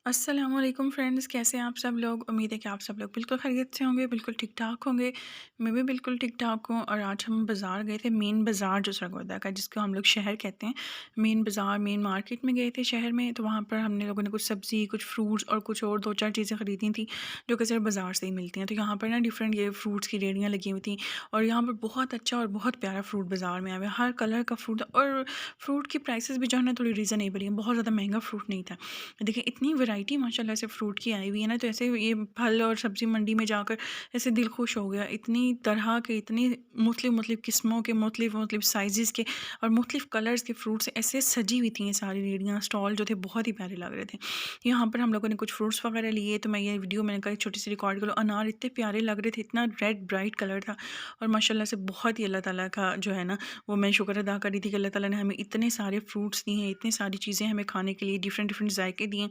अस्सलामुअलैकुम फ्रेंड्स, कैसे हैं आप सब लोग। उम्मीद है कि आप सब लोग बिल्कुल खैरियत से होंगे, बिल्कुल ठीक ठाक होंगे। मैं भी बिल्कुल ठीक ठाक हूँ। और आज हम बाज़ार गए थे, मेन बाज़ार जो सरगोदा का, जिसको हम लोग शहर कहते हैं। मेन बाज़ार, मेन मार्केट में गए थे शहर में। तो वहाँ पर हमने लोगों ने कुछ सब्ज़ी, कुछ फ्रूट्स और कुछ और दो चार चीज़ें ख़रीदी थी जो कि सिर्फ बाज़ार से ही मिलती हैं। तो यहाँ पर ना डिफरेंट ये फ्रूट्स की रेहड़ियाँ लगी हुई थी। और यहाँ पर बहुत अच्छा और बहुत प्यारा फ्रूट बाज़ार में आया हुआ है, हर कलर का फ्रूट। और फ्रूट की प्राइसेस भी जो है ना थोड़ी रीज़नेबल है, बहुत ज़्यादा महंगा फ्रूट नहीं था। देखिए इतनी वैरायटी माशाल्लाह से फ्रूट की आई हुई है ना, तो ऐसे ये फल और सब्ज़ी मंडी में जाकर ऐसे दिल खुश हो गया। इतनी तरह के, इतनी मुख्तलिफ़ किस्मों के, मुख्तलिफ़ साइज़ेज़ के और मुख्तलिफ़ कलर्स के फ्रूट्स ऐसे सजी हुई थी। ये सारी रेहड़ियाँ, स्टॉल जो थे बहुत ही प्यारे लग रहे थे। यहाँ पर हम लोगों ने कुछ फ्रूट्स वगैरह लिए, तो मैं ये वीडियो मैंने कहा छोटी सी रिकॉर्ड करो। अनार इतने प्यारे लग रहे थे, इतना रेड ब्राइट कलर था। और माशाल्लाह से बहुत ही अल्लाह ताला का जो है ना, वो मैं शुक्र अदा कर रही थी कि अल्लाह ताला ने हमें इतने सारे फ्रूट्स दिए हैं, इतनी सारी चीज़ें हमें खाने के लिए, डिफरेंट डिफरेंट जायके दिए।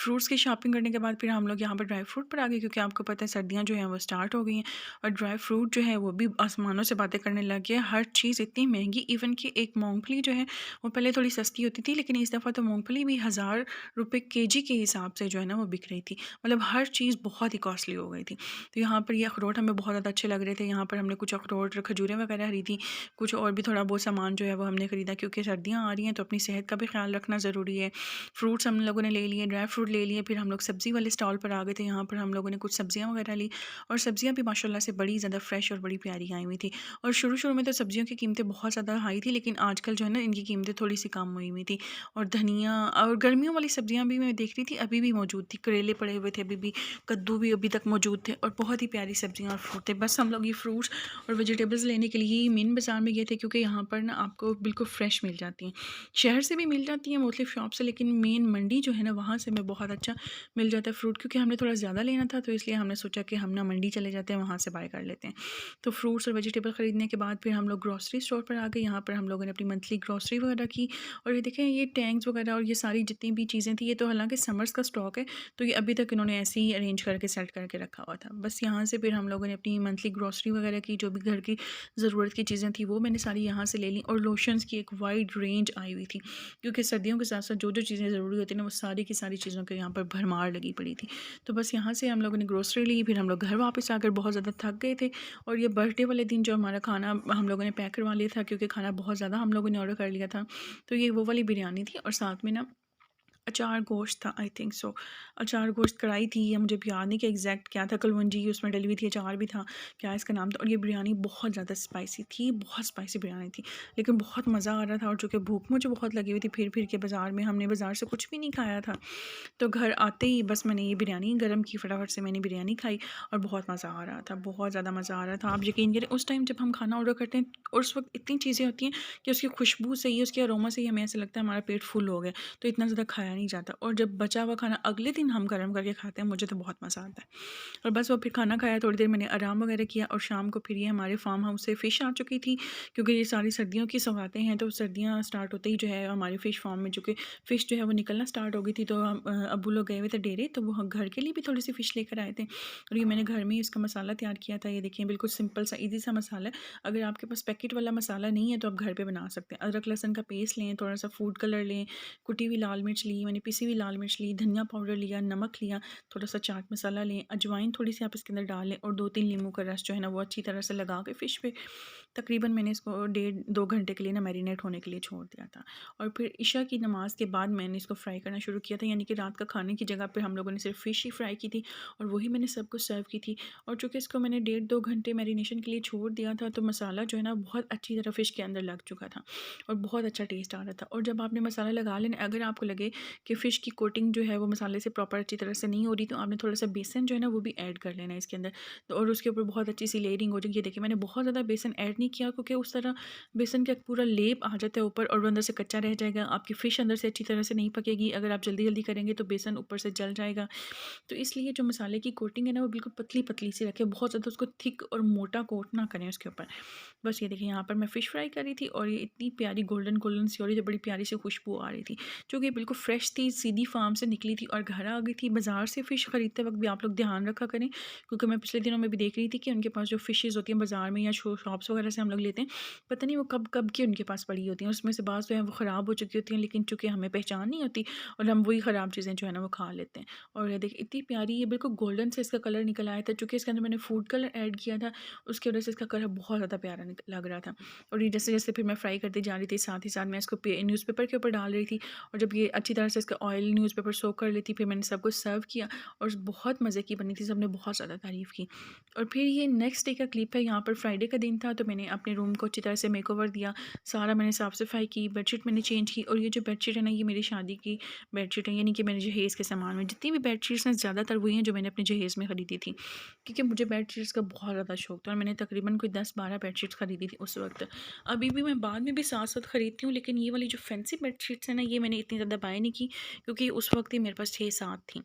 फ्रूट्स की शॉपिंग करने के बाद फिर हम लोग यहाँ पर ड्राई फ्रूट पर आ गए, क्योंकि आपको पता है सर्दियाँ जो हैं वो स्टार्ट हो गई हैं। और ड्राई फ्रूट जो है वो भी आसमानों से बातें करने लग गया। हर चीज़ इतनी महंगी, इवन कि एक मूंगफली जो है वो पहले थोड़ी सस्ती होती थी, लेकिन इस दफ़ा तो मूंगफली भी 1000 रुपये केजी के हिसाब से जो है ना वो बिक रही थी। मतलब हर चीज़ बहुत ही कॉस्टली हो गई थी। तो यहाँ पर ये अखरोट हमें बहुत ज़्यादा अच्छे लग रहे थे। यहाँ पर हमने कुछ अखरोट, खजूरें वगैरह खरीदी। कुछ और भी थोड़ा बहुत सामान जो है वो हमने खरीदा, क्योंकि सर्दियाँ आ रही हैं तो अपनी सेहत का भी ख्याल रखना ज़रूरी है। फ्रूट्स हम लोगों ने ले लिए, ड्राई फ्रूट ले लिए। फिर हम लोग सब्ज़ी वाले स्टॉल पर आ गए थे। यहाँ पर हम लोगों ने कुछ सब्ज़ियाँ वगैरह ली। और सब्ज़ियाँ भी माशाल्लाह से बड़ी ज़्यादा फ्रेश और बड़ी प्यारी आई हुई थी। और शुरू-शुरू में तो सब्ज़ियों की कीमतें बहुत ज़्यादा हाई थी, लेकिन आजकल जो है ना इनकी कीमतें थोड़ी-सी कम हुई हुई थी। और धनिया और गर्मियों वाली सब्ज़ियाँ भी मैं देख रही थी, अभी भी मौजूद थी। करेले पड़े हुए थे अभी भी, कद्दू भी अभी तक मौजूद थे, और बहुत ही प्यारी सब्ज़ियाँ और फ्रूट थे। बस हम लोग ये फ्रूट्स और वेजिटेबल्स लेने के लिए ही मेन बाज़ार में गए थे, क्योंकि यहाँ पर ना आपको बिल्कुल फ्रेश मिल जाती हैं। शहर से भी मिल जाती हैं मुख्तलिफ़ शॉप से, लेकिन मेन मंडी जो है ना वहाँ से हमें बहुत अच्छा मिल जाता है फ्रूट। क्योंकि हमने थोड़ा ज़्यादा लेना था, तो इसलिए हमने सोचा कि हम ना मंडी चले जाते हैं, वहाँ से बाय कर लेते हैं। तो फ्रूट्स और वेजिटेबल ख़रीदने के बाद फिर हम लोग ग्रॉसरी स्टोर पर आ गए। यहाँ पर हम लोगों ने अपनी मंथली ग्रॉसरी वगैरह की। और ये देखें, ये टैंक्स वगैरह और ये सारी जितनी भी चीज़ें थी, ये तो हालांकि समर्स का स्टॉक है, तो ये अभी तक इन्होंने ऐसे ही अरेंज करके सेट करके रखा हुआ था। बस यहाँ से फिर हम लोगों ने अपनी मंथली ग्रॉसरी वगैरह की, जो भी घर की ज़रूरत की चीज़ें थी वो मैंने सारी यहाँ से ले ली। और लोशंस की एक वाइड रेंज आई हुई थी, क्योंकि सर्दियों के साथ साथ जो जो चीज़ें ज़रूरी होती हैं ना, वो सारी की सारी चीज़ों के यहाँ पर भरमार लगी पड़ी थी। तो बस यहाँ से हम लोगों ने ग्रोसरी ली। फिर हम लोग घर वापस आकर बहुत ज़्यादा थक गए थे। और ये बर्थडे वाले दिन जो हमारा खाना हम लोगों ने पैक करवा लिया था, क्योंकि खाना बहुत ज़्यादा हम लोगों ने ऑर्डर कर लिया था। तो ये वो वाली बिरयानी थी, और साथ में ना अचार गोश्त था, आई थिंक सो। अचार गोश्त कढ़ाई थी, या मुझे याद नहीं कि एग्जैक्ट क्या था। कलवंजी उसमें डली हुई थी, अचार भी था, क्या इसका नाम था। और ये बिरयानी बहुत ज़्यादा स्पाइसी थी, बहुत स्पाइसी बिरयानी थी, लेकिन बहुत मज़ा आ रहा था। और चूँकि भूख मुझे बहुत लगी हुई थी, फिर के बाज़ार में हमने बाज़ार से कुछ भी नहीं खाया था, तो घर आते ही बस मैंने ये बिरयानी गर्म की, फटाफट से मैंने बिरयानी खाई। और बहुत मज़ा आ रहा था, बहुत ज़्यादा मज़ा आ रहा था। आप यकीन करें, उस टाइम जब हम खाना ऑर्डर करते हैं और उस वक्त इतनी चीज़ें होती हैं कि उसकी खुशबू से ही, उसके अरोमा से ही हमें ऐसा लगता है हमारा पेट फुल हो गया, तो इतना ज़्यादा खाया नहीं जाता। और जब बचा हुआ खाना अगले दिन हम गर्म करके खाते हैं, मुझे तो बहुत मज़ा आता है। और बस वो फिर खाना खाया, थोड़ी देर मैंने आराम वगैरह किया। और शाम को फिर ये हमारे फार्म हाउस से फ़िश आ चुकी थी, क्योंकि ये सारी सर्दियों की सौगातें हैं। तो सर्दियाँ स्टार्ट होते ही जो है हमारे फ़िश फार्म में, जो कि फ़िश जो है वो निकलना स्टार्ट हो गई थी। तो हम अब्बू लोग गए हुए थे डेरे, तो वो घर के लिए भी थोड़ी सी फ़िश लेकर आए थे। और ये मैंने घर में ही इसका मसाला तैयार किया था। ये देखिए, बिल्कुल सिंपल सा ईज़ी सा मसाला है। अगर आपके पास पैकेट वाला मसाला नहीं है, तो आप घर पे बना सकते हैं। अदरक लहसुन का पेस्ट लें, थोड़ा सा फूड कलर लें, कुटी हुई लाल मिर्च ली, मैंने पिसी हुई लाल मिर्च ली, धनिया पाउडर लिया, नमक लिया, थोड़ा सा चाट मसाला लें, अजवाइन थोड़ी सी आप इसके अंदर डाल लें, और 2-3 नींबू का रस जो है ना वो अच्छी तरह से लगा के फ़िश पे तकरीबन मैंने इसको 1.5-2 घंटे के लिए ना मैरिनेट होने के लिए छोड़ दिया था। और फिर इशा की नमाज़ के बाद मैंने इसको फ्राई करना शुरू किया था, यानी कि रात का खाने की जगह पे हम लोगों ने सिर्फ फ़िश ही फ्राई की थी, और वही मैंने सबको सर्व की थी। और चूँकि इसको मैंने 1.5-2 घंटे मैरिनेशन के लिए छोड़ दिया था, तो मसाला जो है ना बहुत अच्छी तरह फ़िश के अंदर लग चुका था, और बहुत अच्छा टेस्ट आ रहा था। और जब आपने मसाला लगा लेना, अगर आपको लगे कि फ़िश की कोटिंग जो है वो मसाले से प्रॉपर अच्छी तरह से नहीं हो रही, तो आपने थोड़ा सा बेसन जो है ना वो भी ऐड कर लेना है इसके अंदर। तो और उसके ऊपर बहुत अच्छी सी लेयरिंग हो जाएगी। ये देखिए, मैंने बहुत ज़्यादा बेसन ऐड नहीं किया, क्योंकि उस तरह बेसन का पूरा लेप आ जाता है ऊपर, और वो अंदर से कच्चा रह जाएगा। आपकी फ़िश अंदर से अच्छी तरह से नहीं पकेगी। अगर आप जल्दी जल्दी करेंगे तो बेसन ऊपर से जल जाएगा। तो इसलिए जो मसाले की कोटिंग है ना वो बिल्कुल पतली पतली सी रखें, बहुत ज़्यादा उसको थिक और मोटा कोट ना करें उसके ऊपर। बस ये देखिए, यहाँ पर मैं फ़िश फ्राई कर रही थी, और ये इतनी प्यारी गोल्डन गोल्डन सी हो रही थी, बड़ी प्यारी सी खुशबू आ रही थी, जो कि बिल्कुल फ्रेश थी, सीधी फार्म से निकली थी और घर आ गई थी। बाज़ार से फ़िश ख़रीदते वक्त भी आप लोग ध्यान रखा करें, क्योंकि मैं पिछले दिनों में भी देख रही थी कि उनके पास जो फ़िशेज़ होती हैं बाज़ार में या शॉप्स वगैरह तरह से हम लोग लेते हैं, पता नहीं वो कब-कब की उनके पास पड़ी होती हैं। उसमें से बाज़ जो है वो ख़राब हो चुकी होती हैं, लेकिन चूँकि हमें पहचान नहीं होती और हम वही ख़राब चीज़ें जो है ना वो खा लेते हैं। और ये देखिए इतनी प्यारी, ये बिल्कुल गोल्डन से इसका कलर निकल आया था, चूँकि इसके अंदर मैंने फूड कलर ऐड किया था, उसकी वज़ह से इसका कलर बहुत ज़्यादा प्यारा लग रहा था। और ये जैसे-जैसे फिर मैं फ्राई करती जा रही थी, साथ ही साथ मैं इसको न्यूज़पेपर के ऊपर डाल रही थी, और जब ये अच्छी तरह से इसका ऑयल न्यूज़पेपर सोक कर लेती, फिर मैंने सबको सर्व किया और बहुत मज़े की बनी थी, सबने बहुत ज़्यादा तारीफ़ की। और फिर ये नेक्स्ट डे का क्लिप है, यहाँ पर फ्राइडे का दिन था, तो मैंने अपने रूम को अच्छी तरह से मेकओवर दिया, सारा मैंने साफ़-सफ़ाई की, बेडशीट मैंने चेंज की। और ये जो बेडशीट है ना, ये मेरी शादी की बेडशीट है, यानी कि मेरे जहेज़ के सामान में जितनी भी बेडशीट्स हैं, ज़्यादातर वही हैं जो मैंने अपने जहेज़ में खरीदी थी, क्योंकि मुझे बेडशीट्स का बहुत ज़्यादा शौक था और मैंने तकरीबन कोई 10-12 बेडशीट्स खरीदी थी उस वक़्त। अभी भी मैं बाद में भी साथ-साथ खरीदती हूँ, लेकिन ये वाली जो फैंसी बेडशीट्स हैं ना, ये मैंने इतनी ज़्यादा बाय नहीं की, क्योंकि उस वक़्त ही मेरे पास 6-7 थी।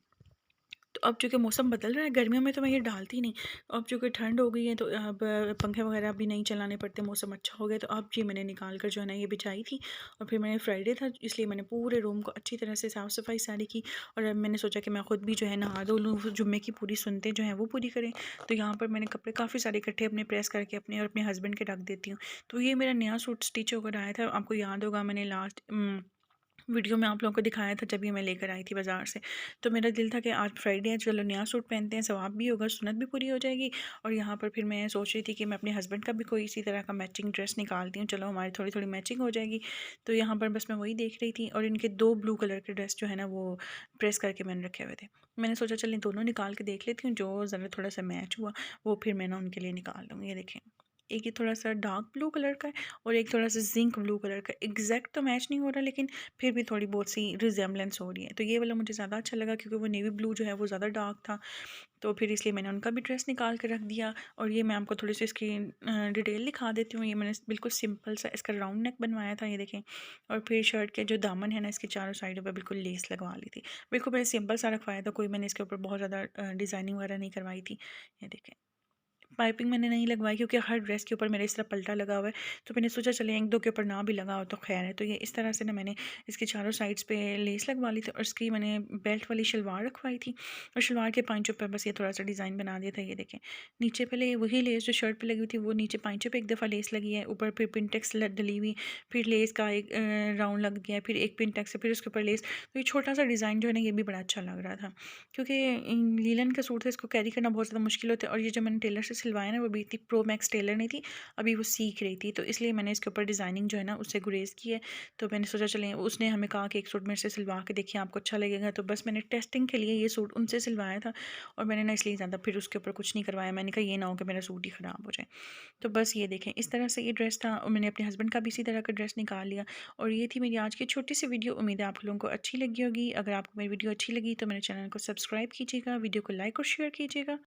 तो अब चूँकि मौसम बदल रहा है, गर्मियों में तो मैं ये डालती नहीं। अब चूँकि ठंड हो गई है, तो अब पंखे वगैरह भी नहीं चलाने पड़ते, मौसम अच्छा हो गया, तो अब जी मैंने निकाल कर जो है ना ये बिछाई थी। और फिर मैंने फ्राइडे था, इसलिए मैंने पूरे रूम को अच्छी तरह से साफ़-सफ़ाई सारी की, और अब मैंने सोचा कि मैं खुद भी जो है नहा धो लूँ, जुम्मे की पूरी सुन्नतें जो हैं वो पूरी करें। तो यहाँ पर मैंने कपड़े काफ़ी सारे इकट्ठे अपने प्रेस करके अपने और अपने हस्बैंड के रख देती हूँ। तो ये मेरा नया सूट स्टिच होकर आया था, आपको याद होगा मैंने लास्ट वीडियो में आप लोगों को दिखाया था जब ये मैं लेकर आई थी बाज़ार से। तो मेरा दिल था कि आज फ्राइडे है, चलो नया सूट पहनते हैं, सवाब भी होगा, सुन्नत भी पूरी हो जाएगी। और यहाँ पर फिर मैं सोच रही थी कि मैं अपने हस्बैंड का भी कोई इसी तरह का मैचिंग ड्रेस निकालती हूँ, चलो हमारी थोड़ी-थोड़ी मैचिंग हो जाएगी। तो यहाँ पर बस मैं वही देख रही थी, और इनके 2 ब्लू कलर के ड्रेस जो है ना वो प्रेस करके मैंने रखे हुए थे। मैंने सोचा चल इन दोनों निकाल के देख लेती हूँ, जो ज़रा थोड़ा-सा मैच हुआ वो फिर मैं ना उनके लिए निकाल लूँगी। ये देखें, एक ये थोड़ा-सा डार्क ब्लू कलर का है और एक थोड़ा-सा ज़िंक ब्लू कलर का। एग्ज़ैक्ट तो मैच नहीं हो रहा, लेकिन फिर भी थोड़ी बहुत सी रिज़ेम्बलेंस हो रही है। तो ये वाला मुझे ज़्यादा अच्छा लगा, क्योंकि वो नेवी ब्लू जो है वो ज़्यादा डार्क था। तो फिर इसलिए मैंने उनका भी ड्रेस निकाल के रख दिया। और ये मैं आपको थोड़ी-सी इसकी डिटेल दिखा देती हूँ। ये मैंने बिल्कुल सिंपल सा इसका राउंड नेक बनवाया था, ये देखें। और फिर शर्ट के जो दामन है ना, इसके चारों साइडों पे बिल्कुल लेस लगवा ली थी। बिल्कुल मैंने सिंपल सा रखवाया था, कोई मैंने इसके ऊपर बहुत ज़्यादा डिज़ाइनिंग वगैरह नहीं करवाई थी। ये देखें। पाइपिंग मैंने नहीं लगवाई, क्योंकि हर ड्रेस के ऊपर मेरे इस तरह पल्टा लगा हुआ है, तो मैंने सोचा चले 1-2 के ऊपर ना भी लगा हो तो खैर है। तो ये इस तरह से ना मैंने इसके चारों साइड्स पे लेस लगवा ली थी, और इसकी मैंने बेल्ट वाली शलवार रखवाई थी, और शलवार के पाइंचों पर बस ये थोड़ा-सा डिज़ाइन बना दिया था, ये देखें। नीचे पहले वही लेस जो शर्ट पे लगी हुई थी, वो नीचे पाइंचों पे एक दफ़ा लेस लगी है, ऊपर फिर पिंटेक्स ल डली हुई, फिर लेस का एक राउंड लग गया है, फिर एक पिंटेक्स है, फिर उसके ऊपर लेस। तो ये छोटा-सा डिज़ाइन जो है ना, ये भी बड़ा अच्छा लग रहा था, क्योंकि लीलन का सूट था, इसको कैरी करना बहुत ज़्यादा मुश्किल होता है, और ये जो मैंने टेलर से सिलवाया ना, वो भी इतनी प्रो मैक्स टेलर नहीं थी, अभी वो सीख रही थी, तो इसलिए मैंने इसके ऊपर डिज़ाइनिंग जो है ना उससे गुरेज़ की है। तो मैंने सोचा चलें, उसने हमें कहा कि एक सूट मेरे से सिलवा के देखिए, आपको अच्छा लगेगा, तो बस मैंने टेस्टिंग के लिए ये सूट उनसे सिलवाया था, और मैंने ना इसलिए ज़्यादा फिर उसके ऊपर कुछ नहीं करवाया। मैंने कहा ये ना हो कि मेरा सूट ही ख़राब हो जाए। तो बस ये देखें, इस तरह से ये ड्रेस था, और मैंने अपने हस्बैंड का भी इसी तरह का ड्रेस निकाल लिया। और ये थी मेरी आज की छोटी सी वीडियो, उम्मीद है आप लोगों को अच्छी लगी होगी। अगर आपको मेरी वीडियो अच्छी लगी तो मेरे चैनल को सब्सक्राइब कीजिएगा, वीडियो को लाइक और शेयर कीजिएगा।